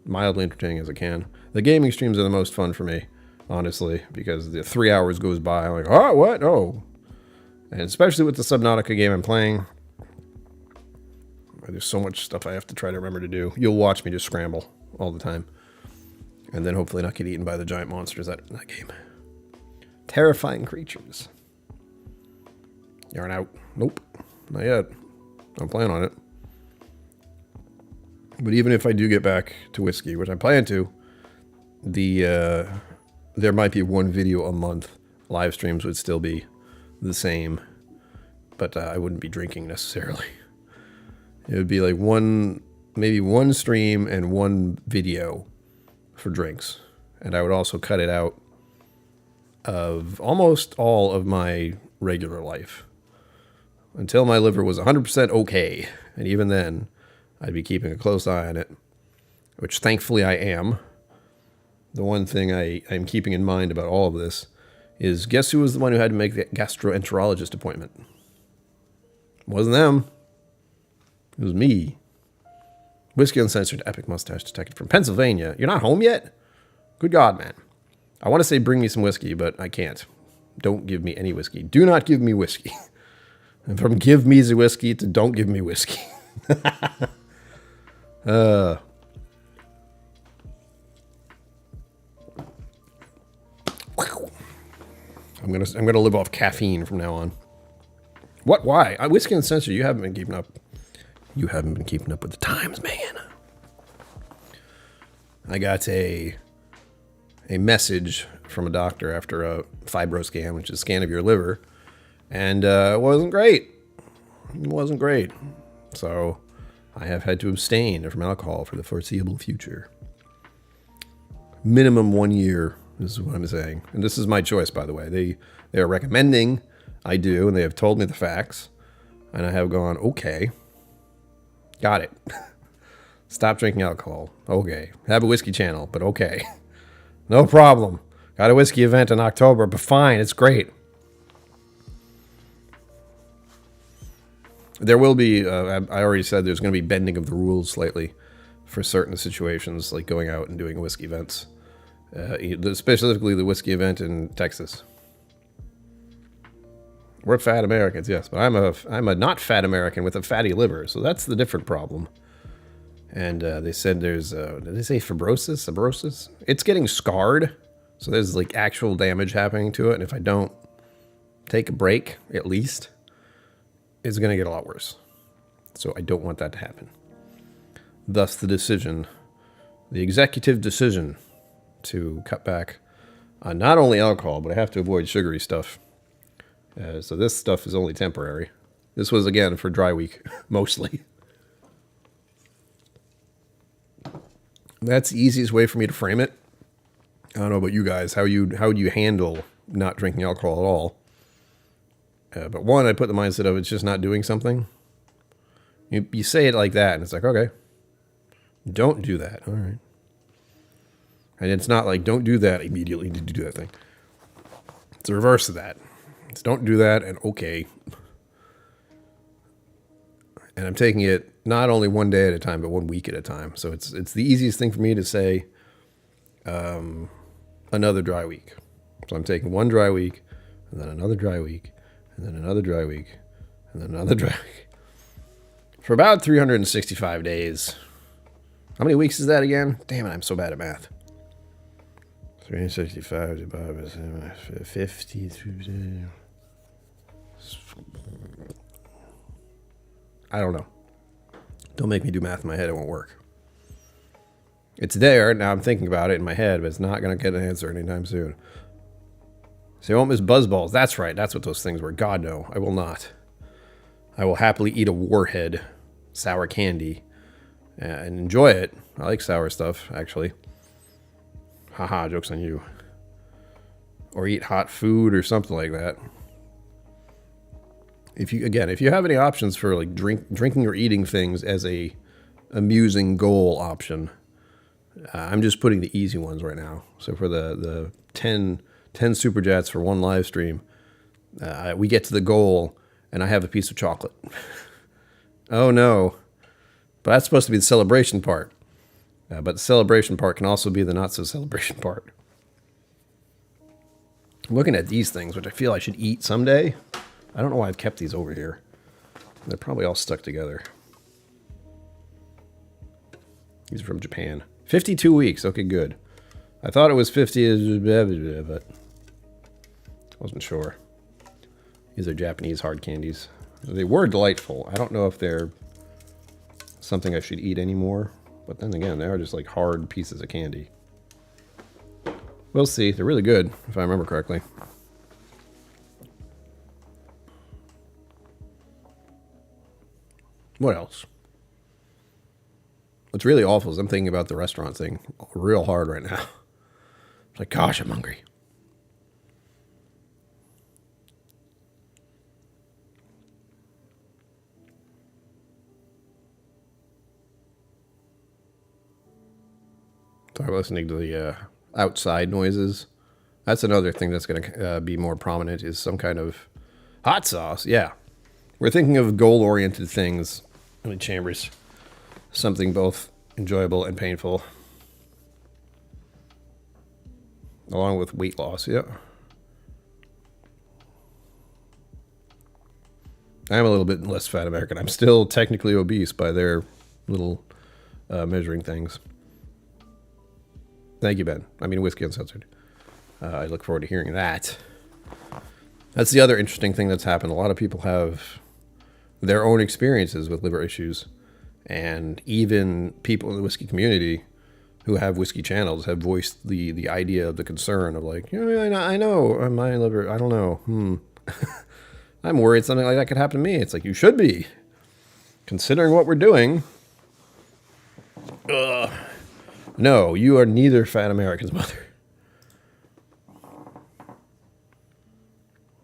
mildly entertaining as I can. The gaming streams are the most fun for me, honestly, because the 3 hours goes by. I'm like, oh, what? Oh. And especially with the Subnautica game I'm playing, there's so much stuff I have to try to remember to do. You'll watch me just scramble all the time. And then hopefully not get eaten by the giant monsters in that game. Terrifying creatures. Yarn out. Nope. Not yet. I'm planning on it. But even if I do get back to whiskey, which I plan to, there might be one video a month. Live streams would still be the same, but I wouldn't be drinking necessarily. It would be like maybe one stream and one video for drinks. And I would also cut it out of almost all of my regular life until my liver was 100% okay. And even then, I'd be keeping a close eye on it, which thankfully I am. The one thing I'm keeping in mind about all of this is, guess who was the one who had to make the gastroenterologist appointment? It wasn't them. It was me. Whiskey Uncensored, epic mustache detected from Pennsylvania. You're not home yet? Good God, man. I want to say bring me some whiskey, but I can't. Don't give me any whiskey. Do not give me whiskey. And from give me the whiskey to don't give me whiskey. I'm gonna live off caffeine from now on. What? Why? Whiskey Uncensored, you haven't been keeping up. You haven't been keeping up with the times, man. I got a message from a doctor after a fibro scan, which is a scan of your liver, and it wasn't great. It wasn't great. So I have had to abstain from alcohol for the foreseeable future. Minimum 1 year is what I'm saying. And this is my choice, by the way. They are recommending I do, and they have told me the facts. And I have gone, okay, got it. Stop drinking alcohol. Okay. Have a whiskey channel, but okay. No problem. Got a whiskey event in October, but fine. It's great. There will be, I already said there's going to be bending of the rules slightly for certain situations, like going out and doing whiskey events. Specifically the whiskey event in Texas. We're fat Americans, yes, but I'm a not fat American with a fatty liver, so that's the different problem. And they said there's, did they say fibrosis? Fibrosis? It's getting scarred, so there's like actual damage happening to it, and if I don't take a break, at least, it's going to get a lot worse. So I don't want that to happen. Thus the decision, the executive decision to cut back on not only alcohol, but I have to avoid sugary stuff. So this stuff is only temporary. This was, again, for dry week, mostly. That's the easiest way for me to frame it. I don't know about you guys, how would you handle not drinking alcohol at all? But one, I put the mindset of it's just not doing something. You say it like that, and it's like, okay, don't do that. All right. And it's not like, don't do that immediately to do that thing. It's the reverse of that. It's don't do that, and okay. And I'm taking it not only one day at a time, but 1 week at a time. So it's the easiest thing for me to say another dry week. So I'm taking one dry week, and then another dry week, and then another dry week, and then another dry week. For about 365 days. How many weeks is that again? Damn it, I'm so bad at math. 365 divided by 50. I don't know. Don't make me do math in my head. It won't work. It's there. Now I'm thinking about it in my head, but it's not going to get an answer anytime soon. So you won't miss buzzballs. That's right. That's what those things were. God, no. I will not. I will happily eat a warhead, sour candy, and enjoy it. I like sour stuff, actually. Haha, joke's on you. Or eat hot food or something like that. If you have any options for like drinking or eating things as a amusing goal option, I'm just putting the easy ones right now. So for the 10 super chats for one live stream, we get to the goal and I have a piece of chocolate. Oh no. But that's supposed to be the celebration part. But the celebration part can also be the not so celebration part. I'm looking at these things, which I feel I should eat someday. I don't know why I've kept these over here. They're probably all stuck together. These are from Japan. 52 weeks. Okay, good. I thought it was 50, but I wasn't sure. These are Japanese hard candies. They were delightful. I don't know if they're something I should eat anymore. But then again, they are just like hard pieces of candy. We'll see. They're really good, if I remember correctly. What else? What's really awful is I'm thinking about the restaurant thing real hard right now. It's like, gosh, I'm hungry. Start listening to the outside noises. That's another thing that's going to be more prominent is some kind of hot sauce. Yeah. We're thinking of goal-oriented things in the chambers. Something both enjoyable and painful. Along with weight loss, yeah. I'm a little bit less fat American. I'm still technically obese by their little measuring things. Thank you, Ben. I mean, Whiskey Uncensored. I look forward to hearing that. That's the other interesting thing that's happened. A lot of people have their own experiences with liver issues. And even people in the whiskey community who have whiskey channels have voiced the idea of the concern of like, I know my liver, I don't know. I'm worried something like that could happen to me. It's like, you should be. Considering what we're doing. No, you are neither fat American's mother.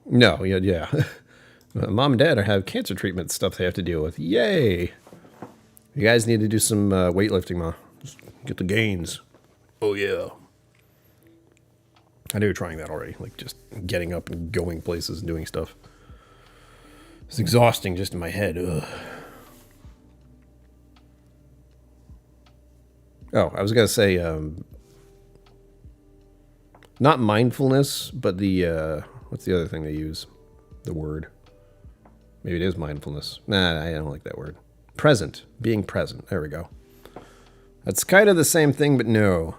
No, yeah. Mom and Dad have cancer treatment stuff they have to deal with. Yay! You guys need to do some weightlifting, Ma. Just get the gains. Oh, yeah. I knew you were trying that already. Like, just getting up and going places and doing stuff. It's exhausting just in my head. Ugh. Oh, I was going to say, not mindfulness, but the, what's the other thing they use? The word. Maybe it is mindfulness. Nah, I don't like that word. Present. Being present. There we go. That's kind of the same thing, but no.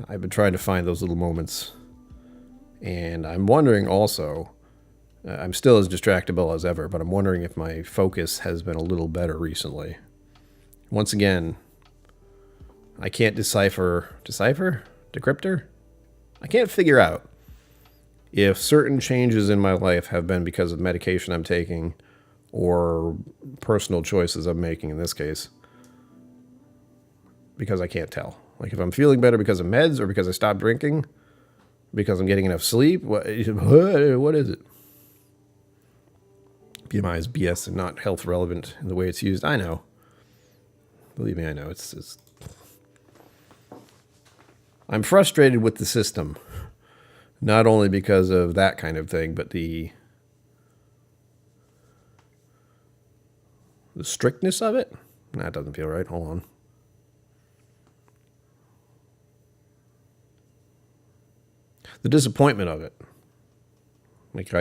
I've been trying to find those little moments. And I'm wondering also, I'm still as distractible as ever, but I'm wondering if my focus has been a little better recently. Once again, I can't decryptor? I can't figure out if certain changes in my life have been because of medication I'm taking or personal choices I'm making in this case. Because I can't tell. Like if I'm feeling better because of meds or because I stopped drinking, because I'm getting enough sleep, what is it? BMI is BS and not health relevant in the way it's used. I know. Believe me, I know. It's I'm frustrated with the system. Not only because of that kind of thing, but the strictness of it. That doesn't feel right. Hold on. The disappointment of it. Like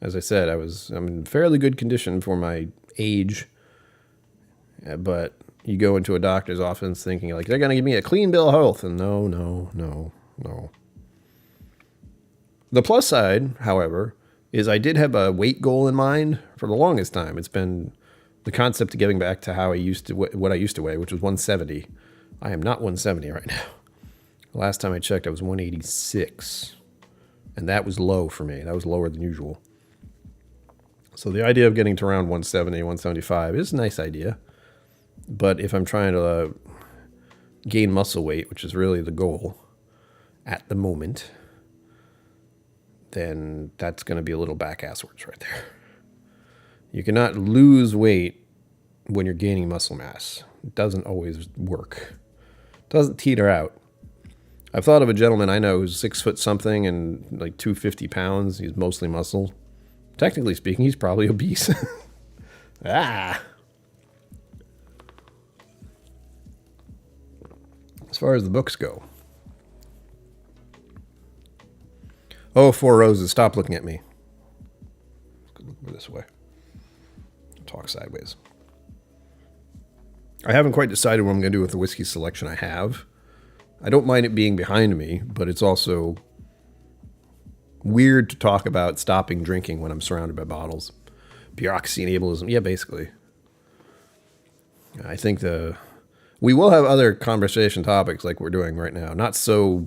as I said, I'm in fairly good condition for my age, but you go into a doctor's office thinking like they're going to give me a clean bill of health, and no. The plus side, however, is I did have a weight goal in mind for the longest time. It's been the concept of getting back to how what I used to weigh, which was 170. I am not 170 right now. Last time I checked, I was 186. And that was low for me. That was lower than usual. So the idea of getting to around 170, 175 is a nice idea. But if I'm trying to gain muscle weight, which is really the goal at the moment, then that's going to be a little back-asswards right there. You cannot lose weight when you're gaining muscle mass. It doesn't always work. It doesn't teeter out. I've thought of a gentleman I know who's 6 foot something and like 250 pounds. He's mostly muscle. Technically speaking, he's probably obese. As far as the books go. Oh, Four Roses, stop looking at me. Look this way. Talk sideways. I haven't quite decided what I'm going to do with the whiskey selection I have. I don't mind it being behind me, but it's also weird to talk about stopping drinking when I'm surrounded by bottles. Bureaucracy and ableism. Yeah, basically. I think we will have other conversation topics like we're doing right now. Not so...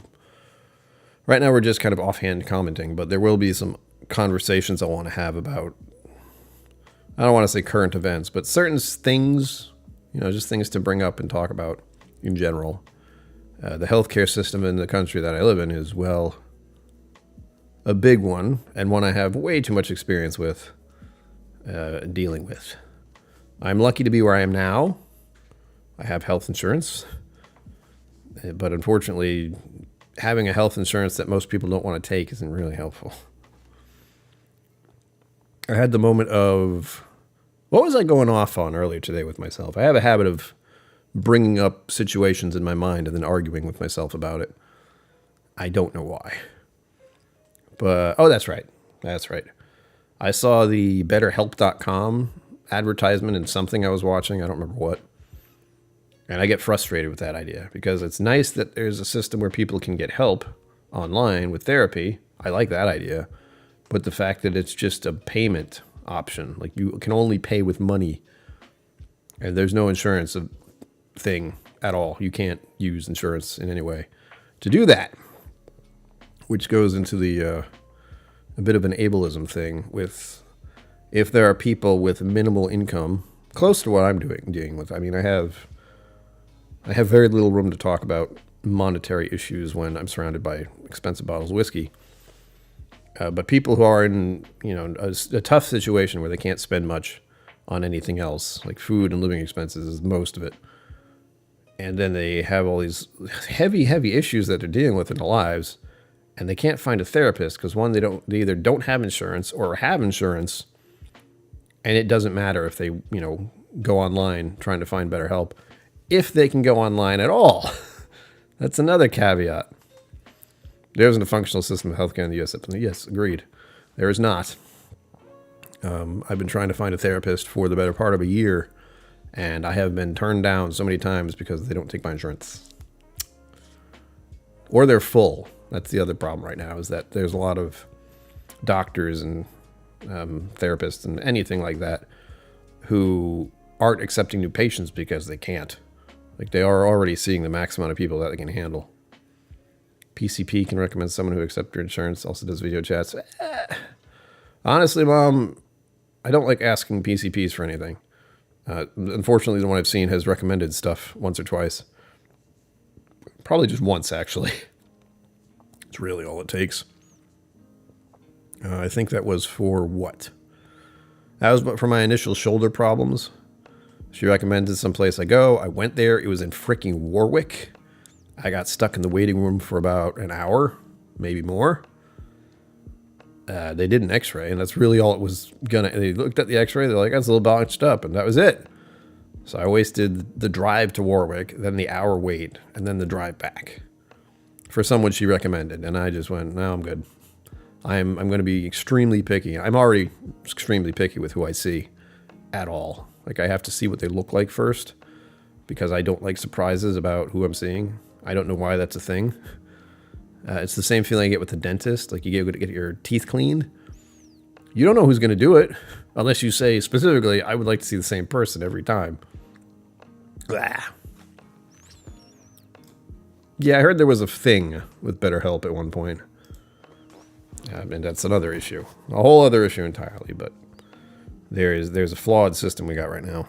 Right now we're just kind of offhand commenting, but there will be some conversations I want to have about... I don't want to say current events, but certain things, just things to bring up and talk about in general. The healthcare system in the country that I live in is, well, a big one, and one I have way too much experience with dealing with. I'm lucky to be where I am now. I have health insurance, but unfortunately, having a health insurance that most people don't want to take isn't really helpful. I had the moment of, what was I going off on earlier today with myself? I have a habit of bringing up situations in my mind and then arguing with myself about it. I don't know why. But, oh, that's right. I saw the BetterHelp.com advertisement in something I was watching. I don't remember what. And I get frustrated with that idea because it's nice that there's a system where people can get help online with therapy. I like that idea. But the fact that it's just a payment option, like you can only pay with money and there's no insurance thing at all. You can't use insurance in any way to do that, which goes into the a bit of an ableism thing with if there are people with minimal income, close to what I'm dealing with. I mean, I have very little room to talk about monetary issues when I'm surrounded by expensive bottles of whiskey. But people who are in, a tough situation where they can't spend much on anything else, like food and living expenses is most of it. And then they have all these heavy, heavy issues that they're dealing with in their lives, and they can't find a therapist because one, they either don't have insurance or have insurance, and it doesn't matter if they, go online trying to find better help, if they can go online at all. That's another caveat. There isn't a functional system of healthcare in the U.S. Yes, agreed. There is not. I've been trying to find a therapist for the better part of a year, and I have been turned down so many times because they don't take my insurance. Or they're full. That's the other problem right now, is that there's a lot of doctors and therapists and anything like that who aren't accepting new patients because they can't. Like, they are already seeing the max amount of people that they can handle. PCP can recommend someone who accepts your insurance, also does video chats. Honestly, Mom, I don't like asking PCPs for anything. Unfortunately, the one I've seen has recommended stuff once or twice. Probably just once, actually. It's really all it takes. I think that was for what? That was for my initial shoulder problems. She recommended some place I go. I went there. It was in freaking Warwick. I got stuck in the waiting room for about an hour, maybe more. They did an x-ray, and that's really all it was gonna. They looked at the x-ray. They're like, that's a little botched up, and that was it. So I wasted the drive to Warwick, then the hour wait, and then the drive back for someone she recommended. And I just went, no, I'm good. I'm going to be extremely picky. I'm already extremely picky with who I see at all. Like, I have to see what they look like first because I don't like surprises about who I'm seeing. I don't know why that's a thing. It's the same feeling I get with the dentist. Like, you go to get your teeth cleaned. You don't know who's going to do it unless you say specifically, I would like to see the same person every time. Blah. Yeah, I heard there was a thing with BetterHelp at one point. And that's another issue. A whole other issue entirely, but there's a flawed system we got right now.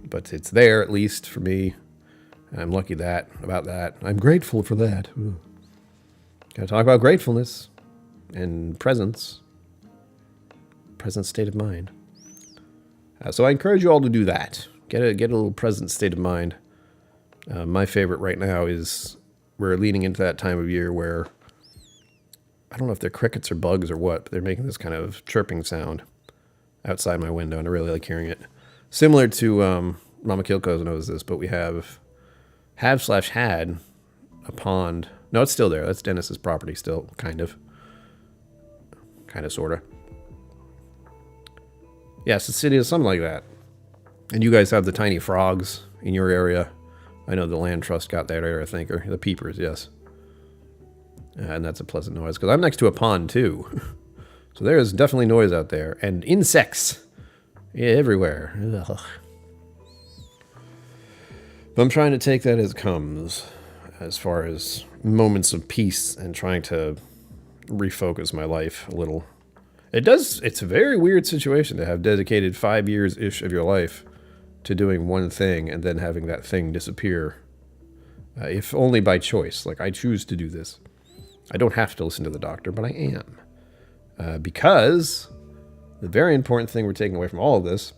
But it's there, at least, for me. And I'm lucky about that. I'm grateful for that. Ooh. Gotta talk about gratefulness and presence. Present state of mind. So I encourage you all to do that. Get a little present state of mind. My favorite right now is we're leaning into that time of year where I don't know if they're crickets or bugs or what, but they're making this kind of chirping sound outside my window, and I really like hearing it. Similar to Mama KillCo knows this, but we had a pond. No, it's still there. That's Dennis's property still, kind of, sort of. Yes, the city is something like that. And you guys have the tiny frogs in your area. I know the land trust got that area, I think, or the peepers, yes. And that's a pleasant noise, because I'm next to a pond, too. So there is definitely noise out there. And insects. Yeah, everywhere. Ugh. But I'm trying to take that as it comes, as far as moments of peace and trying to refocus my life a little. It's a very weird situation to have dedicated 5 years-ish of your life to doing one thing and then having that thing disappear. If only by choice. Like, I choose to do this. I don't have to listen to the doctor, but I am. Because the very important thing we're taking away from all of this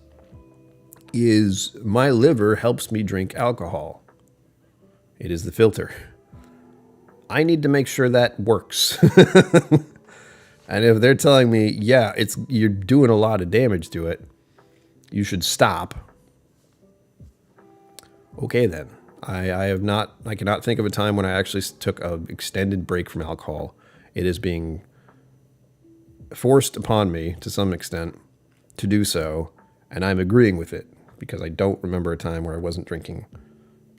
is my liver helps me drink alcohol. It is the filter. I need to make sure that works. And if they're telling me, yeah, you're doing a lot of damage to it, you should stop. Okay, then. I cannot think of a time when I actually took an extended break from alcohol. It is being forced upon me to some extent to do so, and I'm agreeing with it because I don't remember a time where I wasn't drinking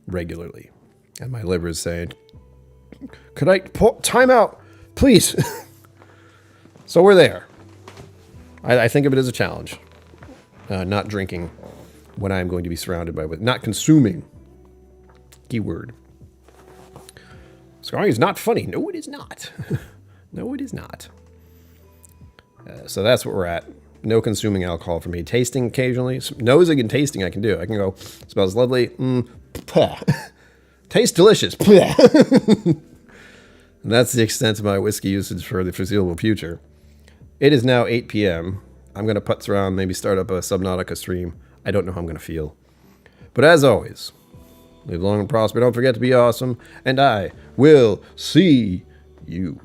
regularly. And my liver is saying, could I time out, please? So we're there. I think of it as a challenge. Not drinking when I'm going to be surrounded by not consuming. Keyword. Scarring is not funny. No, it is not. No, it is not. So that's what we're at. No consuming alcohol for me. Tasting occasionally. Nosing and tasting I can do. I can go, smells lovely. Tastes delicious. And that's the extent of my whiskey usage for the foreseeable future. It is now 8 p.m. I'm going to putz around, maybe start up a Subnautica stream. I don't know how I'm going to feel. But as always, live long and prosper. Don't forget to be awesome. And I will see you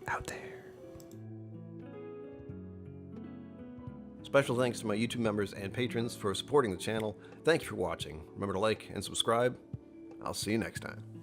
out there. Special thanks to my YouTube members and patrons for supporting the channel. Thank you for watching. Remember to like and subscribe. I'll see you next time.